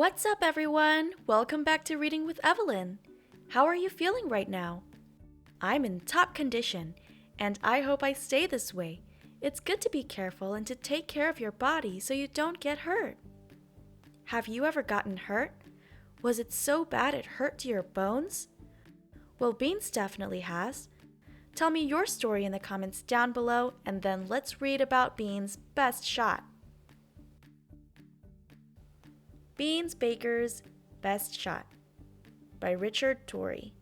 What's up, everyone? Welcome back to Reading with Evelyn. How are you feeling right now? I'm in top condition, and I hope I stay this way. It's good to be careful and to take care of your body so you don't get hurt. Have you ever gotten hurt? Was it so bad it hurt to your bones? Well, Beans definitely has. Tell me your story in the comments down below, and then let's read about Beans' best shot. Beans Baker's Best Shot by Richard Torrey.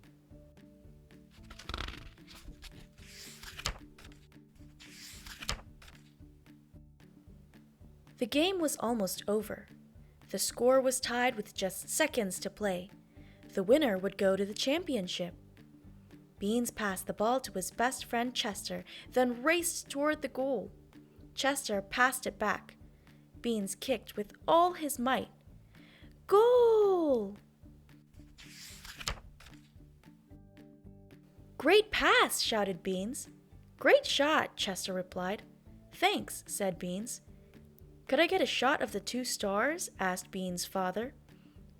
The game was almost over. The score was tied with just seconds to play. The winner would go to the championship. Beans passed the ball to his best friend Chester, then raced toward the goal. Chester passed it back. Beans kicked with all his might. Goal! Great pass, shouted Beans. Great shot, Chester replied. Thanks, said Beans. Could I get a shot of the 2 stars? Asked Beans' father.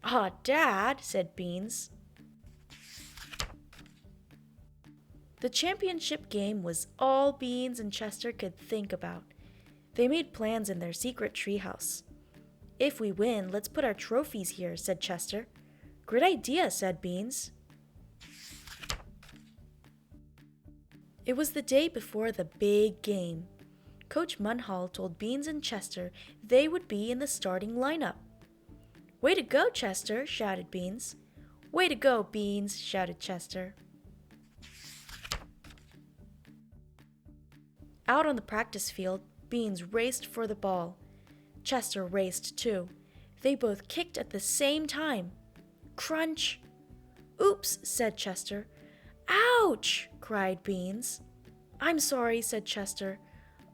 Aw, Dad, said Beans. The championship game was all Beans and Chester could think about. They made plans in their secret treehouse. If we win, let's put our trophies here, said Chester. Great idea, said Beans. It was the day before the big game. Coach Munhall told Beans and Chester they would be in the starting lineup. Way to go, Chester, shouted Beans. Way to go, Beans, shouted Chester. Out on the practice field, Beans raced for the ball. Chester raced too. They both kicked at the same time. Crunch! Oops, said Chester. Ouch! Cried Beans. I'm sorry, said Chester.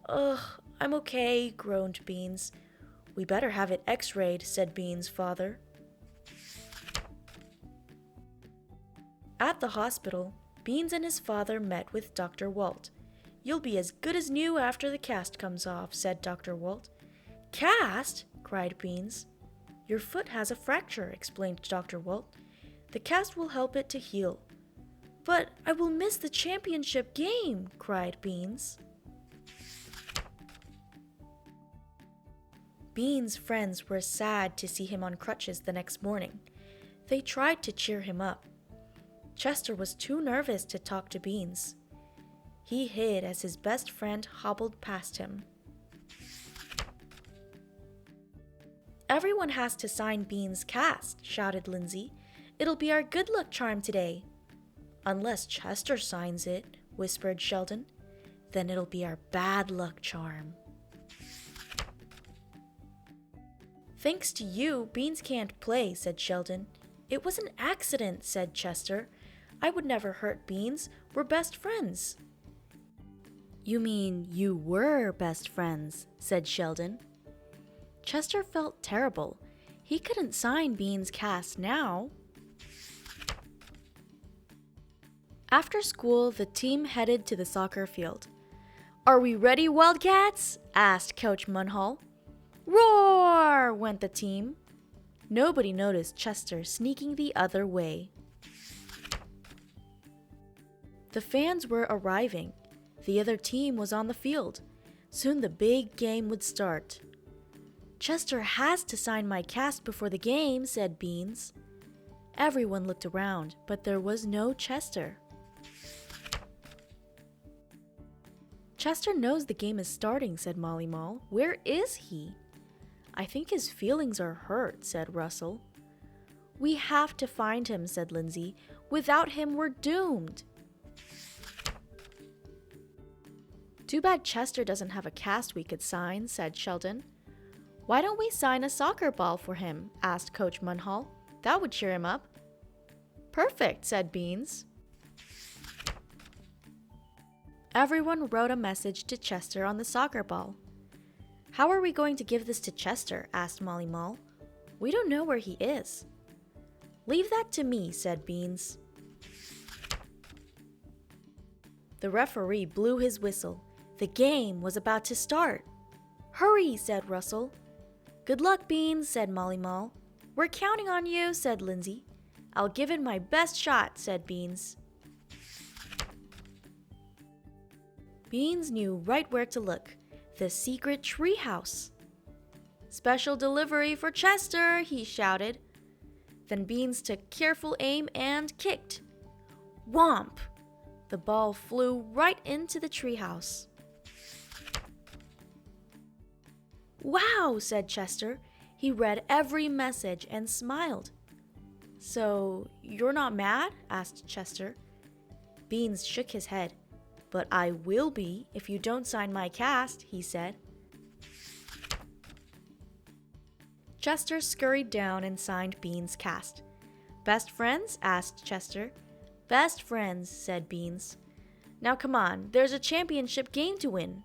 Ugh, I'm okay, groaned Beans. We better have it x-rayed, said Beans' father. At the hospital, Beans and his father met with Dr. Walt. You'll be as good as new after the cast comes off, said Dr. Walt. Cast? Cried Beans. Your foot has a fracture, explained Dr. Walt. The cast will help it to heal. But I will miss the championship game, cried Beans. Beans' friends were sad to see him on crutches the next morning. They tried to cheer him up. Chester was too nervous to talk to Beans. He hid as his best friend hobbled past him. Everyone has to sign Beans' cast, shouted Lindsay. It'll be our good luck charm today. Unless Chester signs it, whispered Sheldon. Then it'll be our bad luck charm. Thanks to you, Beans can't play, said Sheldon. It was an accident, said Chester. I would never hurt Beans. We're best friends. You mean you were best friends, said Sheldon. Chester felt terrible. He couldn't sign Beans' cast now. After school, the team headed to the soccer field. Are we ready, Wildcats? Asked Coach Munhall. Roar! Went the team. Nobody noticed Chester sneaking the other way. The fans were arriving. The other team was on the field. Soon the big game would start. Chester has to sign my cast before the game, said Beans. Everyone looked around, but there was no Chester. Chester knows the game is starting, said Molly Mall. Where is he? I think his feelings are hurt, said Russell. We have to find him, said Lindsay. Without him, we're doomed. Too bad Chester doesn't have a cast we could sign, said Sheldon. Why don't we sign a soccer ball for him? Asked Coach Munhall. That would cheer him up. Perfect, said Beans. Everyone wrote a message to Chester on the soccer ball. How are we going to give this to Chester? Asked Molly Mall. We don't know where he is. Leave that to me, said Beans. The referee blew his whistle. The game was about to start. Hurry, said Russell. Good luck, Beans, said Molly Mall. We're counting on you, said Lindsay. I'll give it my best shot, said Beans. Beans knew right where to look. The secret treehouse. Special delivery for Chester, he shouted. Then Beans took careful aim and kicked. Whomp! The ball flew right into the treehouse. Wow, said Chester. He read every message and smiled. So, you're not mad? Asked Chester. Beans shook his head. But I will be if you don't sign my cast, he said. Chester scurried down and signed Beans' cast. Best friends? Asked Chester. Best friends, said Beans. Now come on, there's a championship game to win.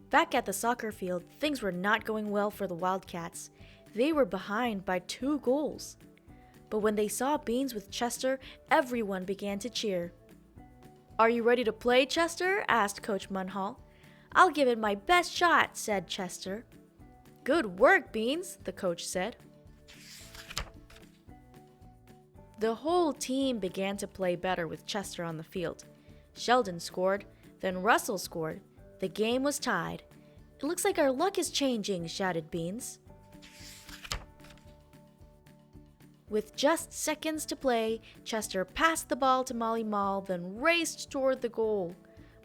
Back at the soccer field, things were not going well for the Wildcats. They were behind by 2 goals. But when they saw Beans with Chester, everyone began to cheer. Are you ready to play, Chester? Asked Coach Munhall. I'll give it my best shot, said Chester. Good work, Beans, the coach said. The whole team began to play better with Chester on the field. Sheldon scored, then Russell scored. The game was tied. It looks like our luck is changing, shouted Beans. With just seconds to play, Chester passed the ball to Molly Mall, then raced toward the goal.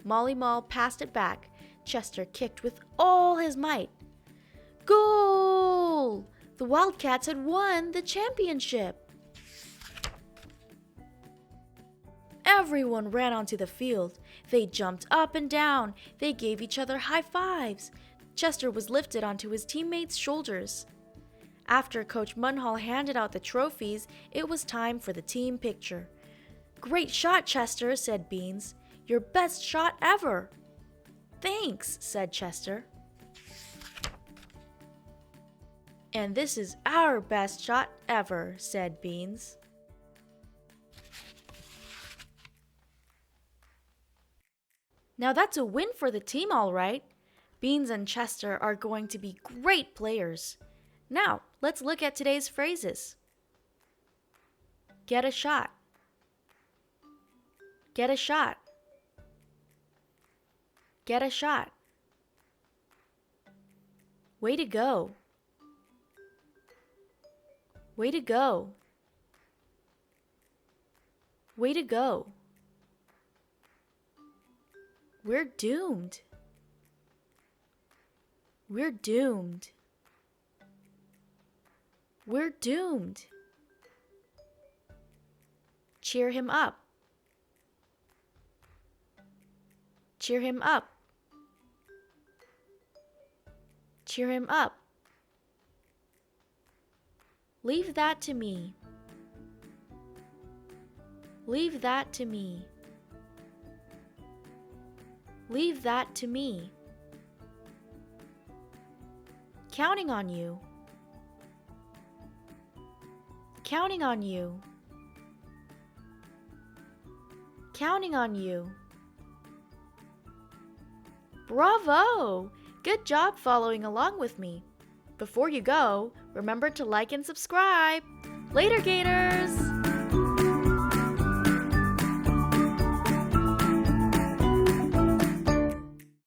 Molly Mall passed it back. Chester kicked with all his might. Goal! The Wildcats had won the championship. Everyone ran onto the field. They jumped up and down. They gave each other high fives. Chester was lifted onto his teammates' shoulders. After Coach Munhall handed out the trophies, it was time for the team picture. Great shot, Chester, said Beans. Your best shot ever. Thanks, said Chester. And this is our best shot ever, said Beans. Now that's a win for the team, all right. Beans and Chester are going to be great players. Now, let's look at today's phrases. Get a shot. Get a shot. Get a shot. Way to go. Way to go. Way to go. We're doomed. We're doomed. We're doomed. Cheer him up. Cheer him up. Cheer him up. Leave that to me. Leave that to me. Leave that to me. Counting on you. Counting on you. Counting on you. Bravo! Good job following along with me. Before you go, remember to like and subscribe. Later, Gators!